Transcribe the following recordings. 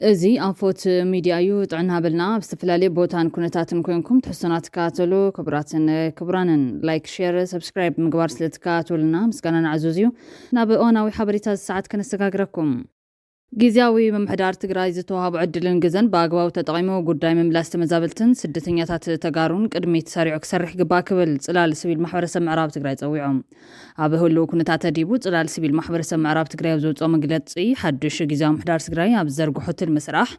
እዚ ኣንፎት ሚድያ እዩ ጥዕና ሃበልና ብዝተፈላለየ ቦታን ኩነታትን ኮይንኩም ትሕዝቶና ትከታተሉ ክቡራንን ላይክ ሼር ሰብስክራይብ ምግባር ስለትከታተሉና ምስጋና ንዕዘዝ እዩ ናብ እዋናዊ ሓበሬታ ሰዓት ከነሰጋግረኩም ጊዜያዊ ምምሕዳር ትግራይ ዝተዋሃቡ ዕድልን ግዘን በአግባቡ ተጠቂሙ ጉዳይ ምምላስ ተመዛበልትን ስደተኛታት ተጋሩን ቅድሚት ሰሪዑ ክሰርሕ ግባእ ክብል ጽላል ሲቪል ማሕበረሰብ ምዕራብ ትግራይ ጸዊዖም ኣብ ህልው ኩነታት ተዲቡ ጽላል ሲቪል ማሕበረሰብ ምዕራብ ትግራይ ዘውፅኦ መግለጺ ሓድሽ ጊዜያዊ ምምሕዳር ትግራይ ኣብ ዘርግሖ ትልሚ ስራሕ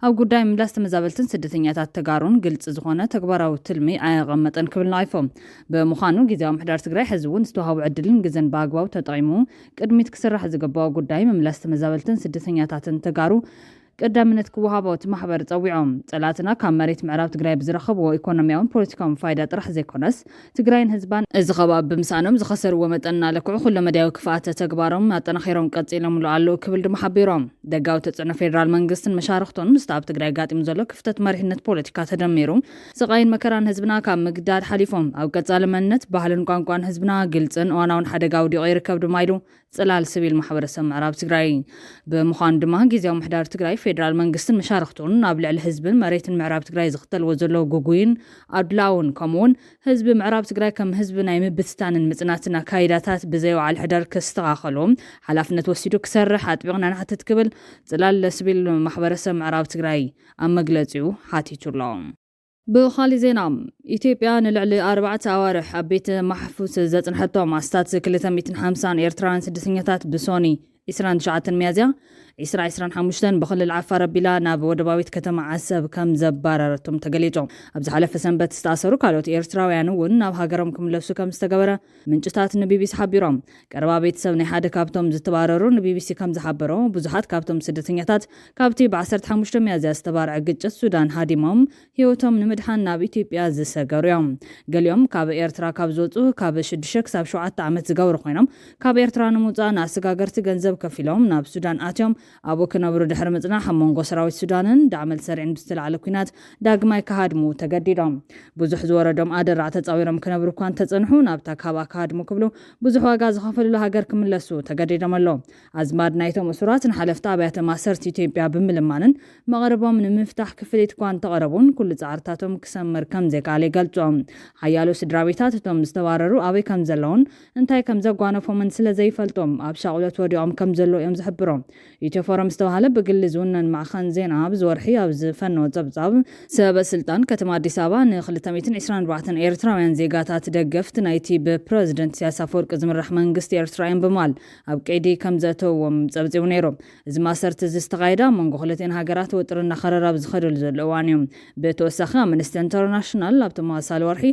ኣብ ጉዳይ ምምላስ ተመዛበልትን ስደተኛታት ተጋሩን ግልጽ ዝኾነ ተግባራዊ ትልሚ ኣየቐመጠን ክብል ናይፎም ብምዃኑ ጊዜያዊ ምምሕዳር ትግራይ ሕዚ እውን ዝተዋሃቡ ዕድልን ግዘን በአግባቡ ተጠቂሙ ቅድሚት ክስራሕ ዝግባእ ጉዳይ ምምላስ ተመዛበልትን ስደተኛ ታትን ተጋሩ ቀዳምነት ክወሃቦ ማሕበር ጸዊዖም ጸላትና ካብ መሬት ምዕራብ ትግራይ ብዝረኸብዎ ኢኮኖሚያውን ፖለቲካውን ፋይዳ ጥራሕ ዘይኮነስ ትግራይን ህዝባን እዚ ኸባቢ ብምሳኖም ዝኸሰርዎ መጠን እናለክዑ ኩሉ መዳያዊ ክፍኣተ ተግባሮም ኣጠናኺሮም ቀፂሎምሉ ኣለዉ ክብል ድማ ሓቢሮም ደጋዊ ተጽዕኖ ፌደራል መንግስትን መሻርክቶን ምስቲ ኣብ ትግራይ ጋጢሙ ዘሎ ክፍተት መሪሕነት ፖለቲካ ተደሚሩ ስቃይን መከራን ህዝብና ካብ ምግዳድ ሓሊፎም ኣብ ቀጻሊ መንነት ባህልን ቋንቋን ህዝብና ግልጽን እዋናውን ሓደጋ ውዲቑ ይርከብ ድማ ኢሉ ጽላል ሲቪል ማሕበረሰብ ምዕራብ ትግራይ ብምዃኑ ድማ ጊዜያዊ ምምሕዳር ትግራይ ፌደራል መንግስትን መሻርክቶን ኣብ ልዕሊ ህዝብን መሬትን ምዕራብ ትግራይ ዝኽተልዎ ዘሎ ጉጉይን ኣድላውን ከምኡውን ህዝቢ ምዕራብ ትግራይ ከም ህዝቢ ናይ ምብትታንን ምጽናትን ኣካይዳታት ብዘይወዓል ሕዳር ከስተኻኸሎም ሓላፍነት ወሲዱ ክሰርሕ ኣጥቢቕና ንሓትት ክብል ጽላል ሲቪል ማሕበረሰብ ምዕራብ ትግራይ ኣብ መግለጺኡ ሓቲቱሎም ብኻሊ ዜና ኢትዮጵያ ንልዕሊ 4 ኣዋርሕ ኣብ ቤት ማሕፉስ ዘጽንሐቶም ኣስታት 250 ኤርትራውያን ስደተኛታት ብሶኒ 29 ሚያዝያ 2025 በክልል ዓፋር ኣቢላ ናብ ወደባዊት ከተማ ዓሰብ ከም ዘባረረቶም ተገሊጾም ኣብ ዝሓለፈ ሰንበት ዝተኣሰሩ ካልኦት ኤርትራውያን እውን ናብ ሃገሮም ክምለሱ ከም ዝተገበረ ምንጭታት ንቢቢሲ ሓቢሮም ቀረባ ቤተሰብ ናይ ሓደ ካብቶም ዝተባረሩ ንቢቢሲ ከም ዝሓበሮ ብዙሓት ካብቶም ስደተኛታት ካብቲ ብ15 ሚያዝያ ዝተባርዐ ግጭት ሱዳን ሃዲሞም ህይወቶም ንምድሓን ናብ ኢትዮጵያ ዝሰገሩ እዮም ገሊኦም ካብ ኤርትራ ካብ ዝወፁ ካብ 6 ክሳብ 7 ዓመት ዝገብሩ ኮይኖም ካብ ኤርትራ ንምውፃእ ንኣሰጋገርቲ ገንዘብ ከፊሎም ናብ ሱዳን ኣትዮም ኣብኡ ክነብሩ ድሕሪ ምጽናሕ መንጎ ሰራዊት ሱዳንን ዳዕመል ሰሪዕን ብዝተለዓለ ኩናት ዳግማይ ካሃድሙ ተገዲዶም ብዙሕ ዝወረዶም ኣደራ ተጻዊሮም ክነብሩ እኳ ተጸንሑ ናብታ ካባ ካሃድሙ ክብሉ ብዙሕ ዋጋ ዝኸፈልሉ ሃገር ክምለሱ ተገዲዶም ኣሎ ኣዝማድ ናይቶም እሱራት ንሓለፍቲ ኣብያተ ማሰርቲ ኢትዮጵያ ብምልማንን መቐረቦም ንምፍታሕ ክፍሊት እኳ ተቐረቡን ኩሉ ጻዕርታቶም ክሰምር ከም ዘይከኣለ ይገልጾም ሓያሎ ስድራ ቤታት እቶም ዝተባረሩ ኣበይ ከም ዘለውን እንታይ ከም ዘጓነፎምን ስለ ዘይፈልጦም ኣብ ሻቁለት ወዲኦም ከም ዘሎ እዮም ዝሕብሮም ኢትዮፎረም ዝተባሃለ በግል ዝውነን ማዕኸን ዜና ብዝወርሒ ኣብ ዝፈነወ ጸብጻብ ሰበ ስልጣን ከተማ አዲስ አበባ ን224 ኤርትራውያን ዜጋታት ደገፍቲ ናይቲ ብፕሬዝደንት ኢሳያስ አፈወርቂ ዝምራሕ መንግስቲ ኤርትራውያን በማል ኣብ ቀይዲ ከም ዘተውዎም ጸብጺቡ ነይሮም እዚ ማሰርት ዝተኻየደ መንጎ ክልቴን ሃገራት ወጥርና ኸረራብ ዝኸደሉ ዘሎ እዋን እዮም ብተወሳኺ ኣምነስቲ ኢንተርናሽናል ኣብ ተመሳሳሊ ወርሒ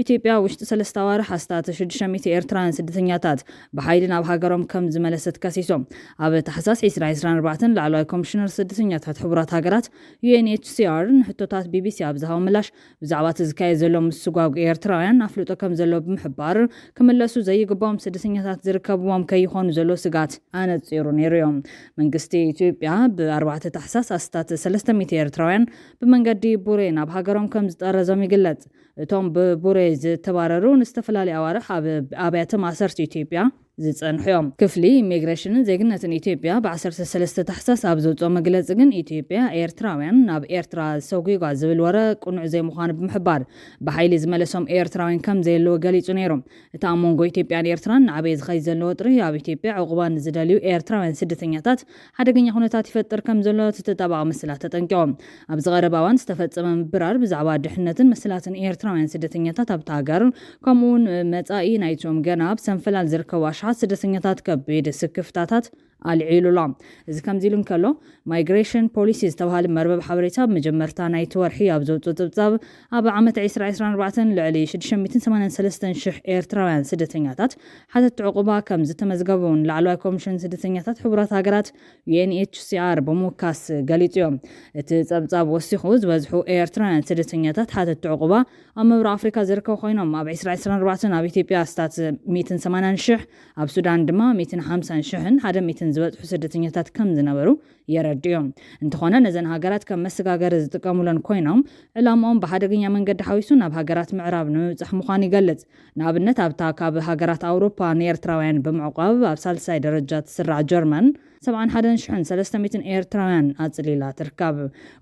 ኢትዮጵያ ውሽጢ 3 ኣዋርሕ ኣስታት 600 ኤርትራውያን ስደተኛታት ብሓይሊ ናብ ሃገሮም ከም ዝመለሰት ከሲሶም ኣብ ታሕሳስ 2024 ላዕለዋይ ኮሚሽነር ስደተኛታት ሕቡራት ሃገራት UNHCR ንሕቶታት ቢቢሲ ኣብ ዝሃቦ ምላሽ ብዛዕባ እቲ ዝካየድ ዘሎ ምስጓጉ ኤርትራውያን ኣፍልጦ ከም ዘሎ ብምሕባር ክምለሱ ዘይግባኦም ስደተኛታት ዝርከብዎም ከይኾኑ ዘሎ ስጋት ኣነጺሩ ነይሩ እዮም መንግስቲ ኢትዮጵያ ብ4 ታሕሳስ ኣስታት 300 ኤርትራውያን ብመንገዲ ቡሬ ናብ ሃገሮም ከም ዝጠረዞም ይግለጽ እቶም ብቡሬ ዝተባረሩ ንዝተፈላለዩ ኣዋርሕ ኣብ ኣብያተ ማሰርቲ ኢትዮጵያ ዝጸንሕዮም ክፍሊ ኢሚግሬሽንን ዜግነትን ኢትዮጵያ ብ13 ታሕሳስ ኣብ ዘውፅኦ መግለጺ ግን ኢትዮጵያ ኤርትራውያን ናብ ኤርትራ ሰጉጓ ዝብል ወረ ቁኑዕ ዘይምዃኑ ብምሕባር ብሓይሊ ዝመለሶም ኤርትራውያን ከም ዘየለዎ ገሊጹ ነይሮም እታ መንጎ ኢትዮጵያን ኤርትራን ንዓበይ ዝኸይድ ዘሎ ወጥሪ ኣብ ኢትዮጵያ ዕቁባን ዝደልዩ ኤርትራውያን ስደተኛታት ሓደገኛ ኩነታት ይፈጥር ከም ዘሎ ተጠባቂ ምስላት ተጠንቂቖም ኣብ ዝቐረበ እዋን ዝተፈጸመ ምብራር ብዛዕባ ድሕነትን ምስላትን ኤርትራውያን ስደተኛታት ኣብታ ሃገር ከምኡውን መጻኢ ናይቶም ገና ኣብ ሰንፈላል ዝርከቡ ሻት ስደተኛታት ከቢድ ስክፍታታት ኣልዒሉሎም እዚ ከምዚ ኢሉ እንከሎ ማይግሬሽን ፖሊሲ ዝተባሃለ መርበብ ሓበሬታ መጀመርታ ናይቲ ወርሒ ኣብ ዘውፅኦ ጸብጻብ ኣብ ዓመት 2024 ልዕሊ 683,000 ኤርትራውያን ስደተኛታት ሓተት ዕቁባ ከም ዝተመዝገቡን ላዕለዋይ ኮሚሽን ስደተኛታት ሕቡራት ሃገራት UNHCR ብምውካስ ገሊጹ እዮም እቲ ጸብጻብ ወሲኹ ዝበዝሑ ኤርትራውያን ስደተኛታት ሓተት ዕቁባ ኣብ ምብራቕ ኣፍሪካ ዝርከቡ ኮይኖም ኣብ 2024 ኣብ ኢትዮጵያ ኣስታት 180,000 ኣብ ሱዳን ድማ 150,000 ሓደ ዝበጽሑ ስደተኛታት ከም ዝነበሩ የረድዮም እንተኾነ ነዘን ሃገራት ከም መሰጋገሪ ዝጥቀሙለን ኮይኖም ዕላማኦም በሓደገኛ መንገዲ ሓዊሱ ናብ ሃገራት ምዕራብ ንምብጻሕ ምዃኑ ይገልጽ ንኣብነት ኣብታ ካብ ሃገራት ኣውሮፓ ንኤርትራውያን ብምዕቋብ ኣብ ሳልሳይ ደረጃ ትስራዕ ጀርመን 71,300 ኤርትራውያን ኣጽሊላ ትርከብ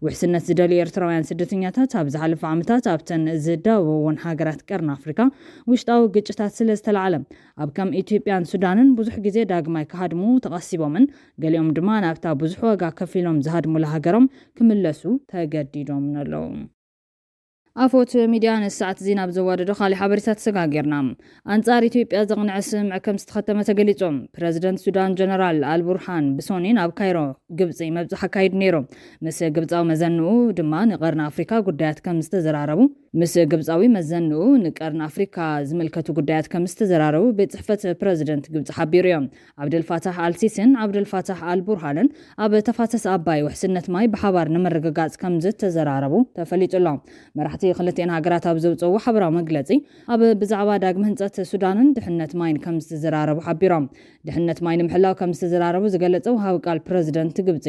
ውሕስነት ዝደልዩ ኤርትራውያን ስደተኛታት ኣብ ዝሓለፈ ዓመታት ኣብተን ዝዳወውን ሃገራት ቀርኒ ኣፍሪካ ውሽጣዊ ግጭታት ስለ ዝተለዓለ ኣብ ከም ኢትዮጵያን ሱዳንን ብዙሕ ግዜ ዳግማይ ክሃድሙ ተቐሲቦምን ገሊኦም ድማ ናብታ ብዙሕ ዋጋ ከፊሎም ዝሃድሙላ ሃገሮም ክምለሱ ተገዲዶም ኣለዉ። ኣፎት ሚድያ ንሰዓት ዜና ብዘዋደዶ ካሊእ ሓበሬታት ተሰጋጊርና ኣንጻር ኢትዮጵያ ዘቕንዕ ስምዕ ከም ዝተኸተመ ተገሊጾም ፕረዚደንት ሱዳን ጀነራል አልቡርሃን ብሶኒን ኣብ ካይሮ ግብፂ መብፅሕ ኣካይድ ነይሮም ምስ ግብፃዊ መዘንኡ ድማ ንቀርኒ ኣፍሪካ ጉዳያት ከም ዝተዘራረቡ ምስ ግብፃዊ መዘንኡ ንቀርኒ ኣፍሪካ ዝምልከቱ ጉዳያት ከም ዝተዘራረቡ ቤት ጽሕፈት ፕረዚደንት ግብፂ ሓቢሩ እዮም። ዓብደልፋታሕ አልሲሲን ዓብደልፋታሕ አልቡርሃንን ኣብ ተፋሰስ ኣባይ ውሕስነት ማይ ብሓባር ንምርግጋጽ ከም ዝተዘራረቡ ተፈሊጡሎም መራሕቲ ክልቲአን ሃገራት ኣብ ዘውፅዎ ሓበራዊ መግለጺ ኣብ ብዛዕባ ዳግም ህንፀት ሱዳንን ድሕነት ማይን ከም ዝተዘራረቡ ሓቢሮም ድሕነት ማይ ንምሕላው ከም ዝተዘራረቡ ዝገለጸ ወሃቢ ቃል ፕረዚደንት ግብፂ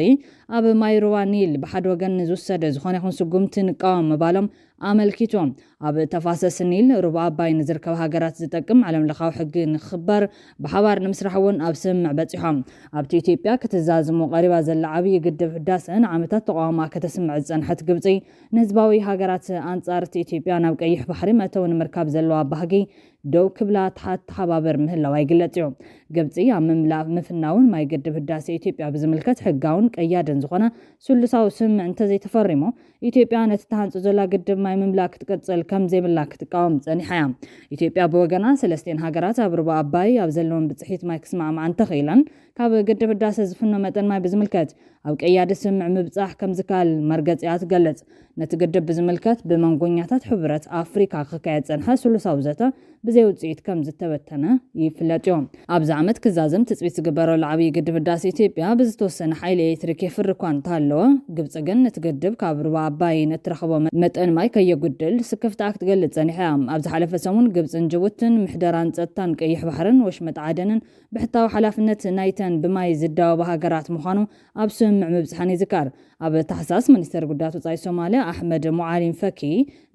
ኣብ ማይ ሩባ ኒል ብሓደ ወገን ዝውሰደ ዝኾነ ይኹን ስጉምቲ ንቃወም ምባሎም ኣመልኪቶም ኣብ ተፋሰስ ኒል ሩባ ኣባይ ንዝርከባ ሃገራት ዝጠቅም ዓለም ለኻዊ ሕጊ ንኽኽበር ብሓባር ንምስራሕ እውን ኣብ ስምምዕ በፂሖም ኣብቲ ኢትዮጵያ ክትዛዝሙ ቀሪባ ዘላ ዓብዪ ግድብ ህዳሴ ንዓመታት ተቃውማ ከተስምዕ ዝፀንሐት ግብፂ ንህዝባዊ ሃገራት ኣንጻርቲ ኢትዮጵያ ናብ ቀይሕ ባሕሪ መእተዊ ንምርካብ ዘለዋ ባህጊ ደው ክብላ ተሓባበር ምህላዋ ይግለጽ እዩ። ግብፂ ኣብ ምምላእ ምፍናውን ማይ ግድብ ህዳሴ ኢትዮጵያ ብዝምልከት ሕጋውን ቀያድን ዝኾነ ስሉሳዊ ስምምዕ እንተዘይተፈሪሞ ኢትዮጵያ ነቲ ተሃንፁ ዘላ ግድብ ማይ ምምላእ ክትቀጽል ከም ዘይብላ ክትቃወም ጸኒሓ እያ። ኢትዮጵያ ብወገና ሰለስቴን ሃገራት ኣብ ሩባ ኣባይ ኣብ ዘለዎን ብፅሒት ማይ ክስማዕማዕ እንተኽኢለን ካብ ግድብ ህዳሴ ዝፍኖ መጠን ማይ ብዝምልከት ኣብ ቀያዲ ስምምዕ ምብጻሕ ከም ዝካል መርገፂያ ትገልጽ። ነቲ ግድብ ብዝምልከት ብመንጎኛታት ሕብረት ኣፍሪካ ክካየድ ፀንሐ ስሉሳዊ ዘተ ብዘይ ውፅኢት ከም ዝተበተነ ይፍለጥ እዩ። ኣብዚ ዓመት ክዛዘም ትፅቢት ዝግበረሉ ዓብዪ ግድብ ህዳሴ ኢትዮጵያ ብዝተወሰነ ሓይሊ ኤሌክትሪክ የፍሪ እኳ እንተሃለወ ግብፂ ግን ነቲ ግድብ ካብ ሩባ ኣባይ እትረኽቦ መጠን ማይ ከየጉድል ስክፍታ ክትገልጽ ፀኒሓ እያ። ኣብ ዝሓለፈ ሰሙን ግብፅን ጅቡትን ምሕደራን ፀጥታን ቀይሕ ባሕርን ወሽመጥ ዓደንን ብሕታዊ ሓላፍነት ናይተን ብማይ ዝዳወባ ሃገራት ምዃኑ ኣብ ስምምዕ ምብፅሐን ይዝካር። ኣብ ታሕሳስ ሚኒስተር ጉዳያት ወፃኢ ሶማልያ ኣሕመድ ሙዓሊም ፈኪ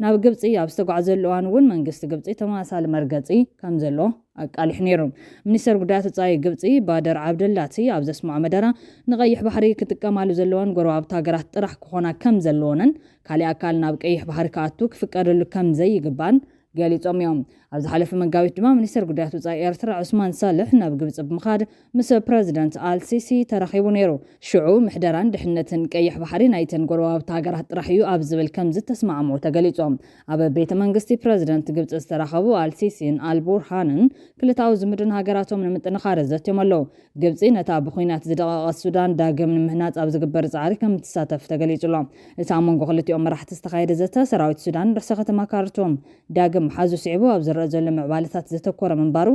ናብ ግብፂ ኣብ ዝተጓዓዘሉ እዋን እውን መንግስቲ ግብፂ ተመሳሳሊ መርገፂ ከም ዘሎ ኣቃሊሕ ነይሩ። ሚኒስተር ጉዳያት ወፃኢ ግብፂ ባደር ዓብደላቲ ኣብ ዘስማዖ መደረ ንቀይሕ ባሕሪ ክጥቀማሉ ዘለወን ጎረባብቲ ሃገራት ጥራሕ ክኾና ከም ዘለዎንን ካሊእ ኣካል ናብ ቀይሕ ባሕሪ ክኣቱ ክፍቀደሉ ከም ዘይግባን ገሊፆም እዮም። ኣብ ዝሓለፈ መጋቢት ድማ ሚኒስተር ጉዳያት ወፃኢ ኤርትራ ዑስማን ሳልሕ ናብ ግብፂ ብምኻድ ምስ ፕረዚደንት አልሲሲ ተራኺቡ ነይሩ። ሽዑ ምሕደራን ድሕነትን ቀይሕ ባሕሪ ናይተን ጎረባብቲ ሃገራት ጥራሕ እዩ ኣብ ዝብል ከም ዝተስማዕምዑ ተገሊፆም። ኣብ ቤተ መንግስቲ ፕረዚደንት ግብፂ ዝተራኸቡ አልሲሲን አልቡርሃንን ክልታዊ ዝምድን ሃገራቶም ንምጥንኻር ዘትዮም ኣለዉ። ግብፂ ነታ ብኩናት ዝደቐቐት ሱዳን ዳግም ንምህናፅ ኣብ ዝግበር ፃዕሪ ከም ትሳተፍ ተገሊጹሎም። እቲ ኣብ መንጎ ክልቲኦም መራሕቲ ዝተኻየደ ዘተ ሰራዊት ሱዳን ርእሰ ከተማ ካርቱም ዳግም ሓዙ ስዒቡ ኣብ ዝረአ ዘሎ ምዕባለታት ዘተኮረ ምንባሩ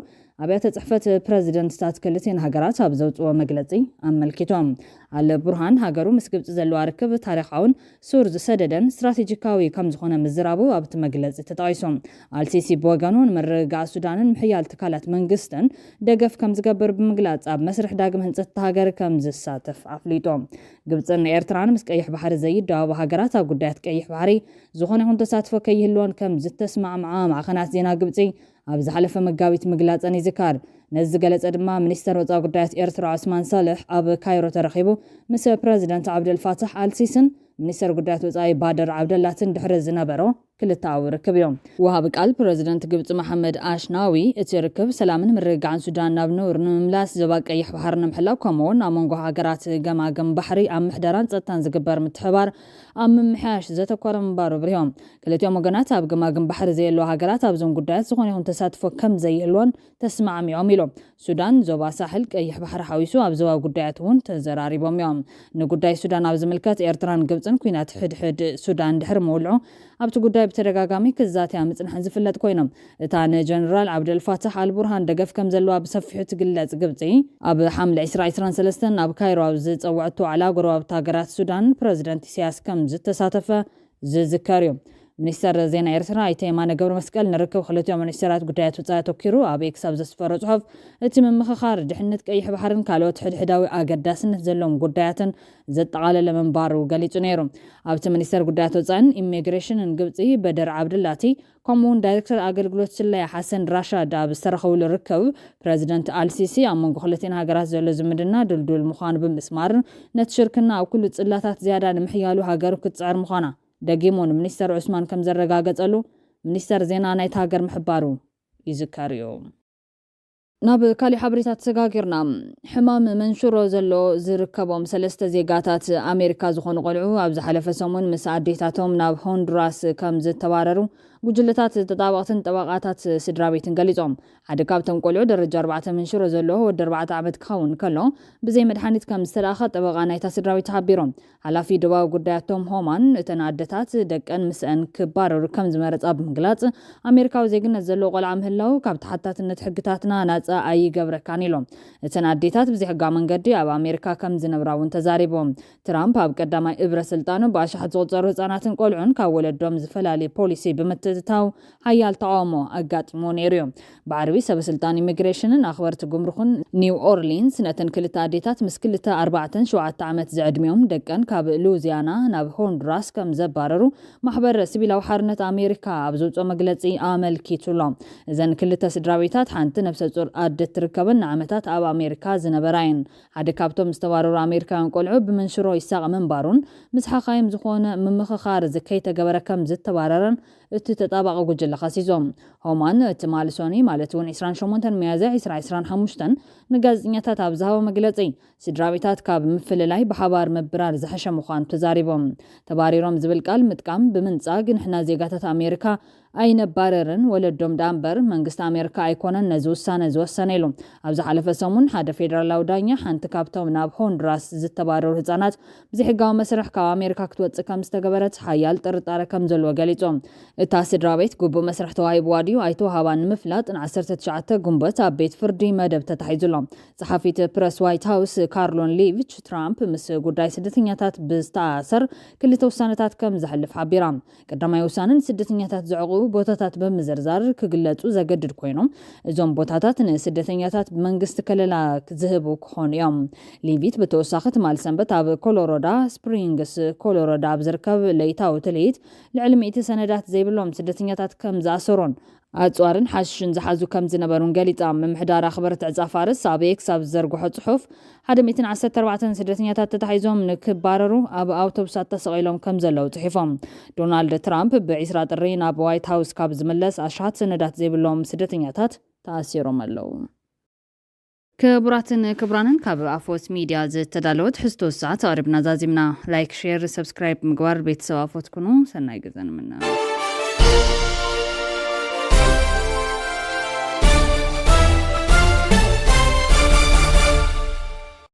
ኣብያተ ጽሕፈት ፕረዚደንትታት ክልቲአን ሃገራት ኣብ ዘውፅዎ መግለጺ ኣመልኪቶም። አልቡርሃን ሃገሩ ምስ ግብፂ ዘለዋ ርክብ ታሪኻውን ሱር ዝሰደደን ስትራቴጂካዊ ከም ዝኾነ ምዝራቡ ኣብቲ መግለጺ ተጠቒሶም። አልሲሲ ብወገኑ ንምርግጋእ ሱዳንን ምሕያል ትካላት መንግስትን ደገፍ ከም ዝገብር ብምግላጽ ኣብ መስርሕ ዳግም ህንፀት ሃገር ከም ዝሳተፍ ኣፍሊጦም። ግብፅን ኤርትራን ምስ ቀይሕ ባሕሪ ዘይዳወቡ ሃገራት ኣብ ጉዳያት ቀይሕ ባሕሪ ዝኾነ ይኹን ተሳትፎ ከይህልዎን ከም ዝተስማዕምዓ ማዕኸናት ዜና ግብፂ ኣብ ዝሓለፈ መጋቢት ምግላፀን ይዝካር። ነዚ ዝገለጸ ድማ ሚኒስተር ወፃኢ ጉዳያት ኤርትራ ዑስማን ሳልሕ ኣብ ካይሮ ተረኺቡ ምስ ፕረዚደንት ዓብደልፋታሕ አልሲስን ሚኒስተር ጉዳያት ወፃኢ ባደር ዓብደላትን ድሕሪ ዝነበሮ ክልታዊ ርክብ እዮም። ወሃቢ ቃል ፕረዚደንት ግብፂ መሐመድ አሽናዊ እቲ ርክብ ሰላምን ምርግጋዕን ሱዳን ናብ ነውር ንምምላስ ዞባ ቀይሕ ባሕሪ ንምሕላው ከምኡውን ኣብ መንጎ ሃገራት ገማገም ባሕሪ ኣብ ምሕደራን ፀጥታን ዝግበር ምትሕባር ኣብ ምምሕያሽ ዘተኮረ ምንባሩ ብሪሆም። ክልቲኦም ወገናት ኣብ ገማገም ባሕሪ ዘየለዋ ሃገራት ኣብዞም ጉዳያት ዝኾነ ይኹን ተሳትፎ ከም ዘይህልዎን ተስማዕሚዖም ኢሎም። ሱዳን ዞባ ሳሕል ቀይሕ ባሕሪ ሓዊሱ ኣብ ዞባ ጉዳያት እውን ተዘራሪቦም እዮም። ንጉዳይ ሱዳን ኣብ ዝምልከት ኤርትራን ግብፅን ኩናት ሕድሕድ ሱዳን ድሕሪ ምውልዑ ኣብቲ ጉዳይ ብተደጋጋሚ ክዛትያ ምጽንሐን ዝፍለጥ ኮይኖም እታ ንጀነራል ዓብደልፋታሕ አልቡርሃን ደገፍ ከም ዘለዋ ብሰፊሑ ትግለጽ ግብፂ ኣብ ሓምለ 2023 ኣብ ካይሮ ኣብ ዝፀውዐቶ ዋዕላ ጎረባብቲ ሃገራት ሱዳን ፕረዚደንት ኢሳያስ ከም ዝተሳተፈ ዝዝከር እዩ። ሚኒስተር ዜና ኤርትራ ኣይተ የማነ ገብረ መስቀል ንርክብ ክልቲኦም ሚኒስተራት ጉዳያት ወፃኢ ተኪሩ ኣብ ኤክስ ኣብ ዘስፈረ ጽሑፍ እቲ ምምኽኻር ድሕነት ቀይሕ ባሕርን ካልኦት ሕድሕዳዊ ኣገዳስነት ዘለዎም ጉዳያትን ዘጠቓለለ ምንባሩ ገሊጹ ነይሩ። ኣብቲ ሚኒስተር ጉዳያት ወፃኢን ኢሚግሬሽንን ግብፂ በደር ዓብድላቲ ከምኡውን ዳይሬክተር ኣገልግሎት ስለያ ሓሰን ራሻድ ኣብ ዝተረኸብሉ ርክብ ፕረዚደንት አልሲሲ ኣብ መንጎ ክልቲአን ሃገራት ዘሎ ዝምድና ድልዱል ምዃኑ ብምስማርን ነቲ ሽርክና ኣብ ኩሉ ጽላታት ዝያዳ ንምሕያሉ ሃገሩ ክትጽዕር ምዃና ደጊሙን ሚኒስተር ዑስማን ከም ዘረጋገጸሉ ሚኒስተር ዜና ናይቲ ሃገር ምሕባሩ ይዝከር እዩ። ናብ ካሊእ ሓበሬታት ተሰጋጊርና ሕማም መንሽሮ ዘሎ ዝርከቦም 3 ዜጋታት ኣሜሪካ ዝኾኑ ቆልዑ ኣብ ዝሓለፈ ሰሙን ምስ ኣዴታቶም ናብ ሆንዱራስ ከም ዝተባረሩ ጉጅለታት ተጣባቕትን ጠባቓታት ስድራቤትን ገሊጾም። ሓደ ካብቶም ቆልዑ ደረጃ 4 መንሽሮ ዘለዎ ወዲ 4 ዓመት ክኸውን ከሎ ብዘይ መድሓኒት ከም ዝተላኸ ጠበቓ ናይታ ስድራቤት ሓቢሮም። ሓላፊ ደባዊ ጉዳያቶም ሆማን እተን ኣዴታት ደቀን ምስአን ክባረሩ ከም ዝመረፃ ብምግላጽ ኣሜሪካዊ ዜግነት ዘለዎ ቆልዓ ምህላው ካብ ተሓታትነት ሕግታትና ናፃ ኣይገብረካን ኢሎም። እተን ኣዴታት ብዘይሕጋዊ መንገዲ ኣብ ኣሜሪካ ከም ዝነብራ እውን ተዛሪቦም። ትራምፕ ኣብ ቀዳማይ እብረ ስልጣኑ ብኣሽሓት ዝቑፀሩ ህፃናትን ቆልዑን ካብ ወለዶም ዝፈላለየ ፖሊሲ ብምትእትታው ሓያል ተቃውሞ ኣጋጢሞ ነይሩ እዩ። ብዓርቢ ሰበስልጣን ኢሚግሬሽንን ኣኽበርቲ ጉምሩኽን ኒው ኦርሊንስ ነተን ክልተ ኣዴታት ምስ 4-7 ዓመት ዝዕድሚኦም ደቀን ካብ ሉዚያና ናብ ሆንዱራስ ከም ዘባረሩ ማሕበር ሲቪላዊ ሓርነት ኣሜሪካ ኣብ ዘውፅኦ መግለፂ ኣመልኪቱሎም። እዘን ክልተ ስድራቤታት ሓንቲ ነፍሰ ጡር ኣዴት ትርከበን ንዓመታት ኣብ ኣሜሪካ ዝነበራየን። ሓደ ካብቶም ዝተባረሩ ኣሜሪካውያን ቆልዑ ብመንሽሮ ይሳቕ ምንባሩን ምስ ሓኻይም ዝኾነ ምምኽኻር ዝከይተገበረ ከም ዝተባረረን እቲ ተጣባቂ ጉጅለ ኸሲሶም። ሆማን እቲ ማልሶኒ ማለት እውን 28 ሚያዝያ 2025 ንጋዜጠኛታት ኣብ ዝሃቦ መግለፂ ስድራቤታት ካብ ምፍልላይ ብሓባር ምብራር ዝሐሸ ምዃኑ ተዛሪቦም። ተባሪሮም ዝብል ቃል ምጥቃም ብምንጻግ ንሕና ዜጋታት ኣሜሪካ ኣይነባረርን ወለዶም ዳንበር መንግስቲ ኣሜሪካ ኣይኮነን ነዚ ውሳነ ዝወሰነ ኢሉ። ኣብ ዝሓለፈ ሰሙን ሓደ ፌደራላዊ ዳኛ ሓንቲ ካብቶም ናብ ሆንዱራስ ዝተባረሩ ህፃናት ብዘይሕጋዊ መስርሕ ካብ ኣሜሪካ ክትወፅእ ከም ዝተገበረት ሓያል ጥርጣረ ከም ዘለዎ ገሊፆም። እታ ስድራ ቤት ግቡእ መስርሕ ተዋሂብዋ ድዩ ኣይተዋሃባን ንምፍላጥ ን19 ጉንበት ኣብ ቤት ፍርዲ መደብ ተታሒዙሎም። ጸሓፊት ፕረስ ዋይት ሃውስ ካርሎን ሊቭች ትራምፕ ምስ ጉዳይ ስደተኛታት ብዝተኣሰር ክልተ ውሳነታት ከም ዘሕልፍ ሓቢራ። ቀዳማይ ውሳነን ስደተኛታት ዝዕቑ ቦታታት ብምዝርዛር ክግለጹ ዘገድድ ኮይኖም እዞም ቦታታት ንስደተኛታት ብመንግስቲ ከለላ ዝህቡ ክኾኑ እዮም። ሊቪት ብተወሳኺ ትማል ሰንበት ኣብ ኮሎራዶ ስፕሪንግስ ኮሎራዶ ኣብ ዝርከብ ለይታዊ ትልኢት ልዕሊ 100 ሰነዳት ዘይብሎም ስደተኛታት ከም ዝኣሰሩን ኣጽዋርን ሓሽሽን ዝሓዙ ከም ዝነበሩን ገሊጻ። ምምሕዳር ኣኽበርቲ ዕጻ ፋርስ ኣብ ኤክስ ኣብ ዘርግሖ ጽሑፍ 114 ስደተኛታት ተታሒዞም ንክባረሩ ኣብ ኣውቶቡሳት ተሰቒሎም ከም ዘለው ጽሒፎም። ዶናልድ ትራምፕ ብ20 ጥሪ ናብ ዋይት ሃውስ ካብ ዝመለስ ኣሽሓት ሰነዳት ዘይብሎም ስደተኛታት ተኣሲሮም ኣለው። ክቡራትን ክቡራንን ካብ ኣፎት ሚድያ ዝተዳለወት ሕዝቶ ሰዓት ተቐሪብና ዛዚምና ላይክ ሼር ሰብስክራይብ ምግባር ቤተሰብ ኣፎት ኩኑ ሰናይ ገዘን ምና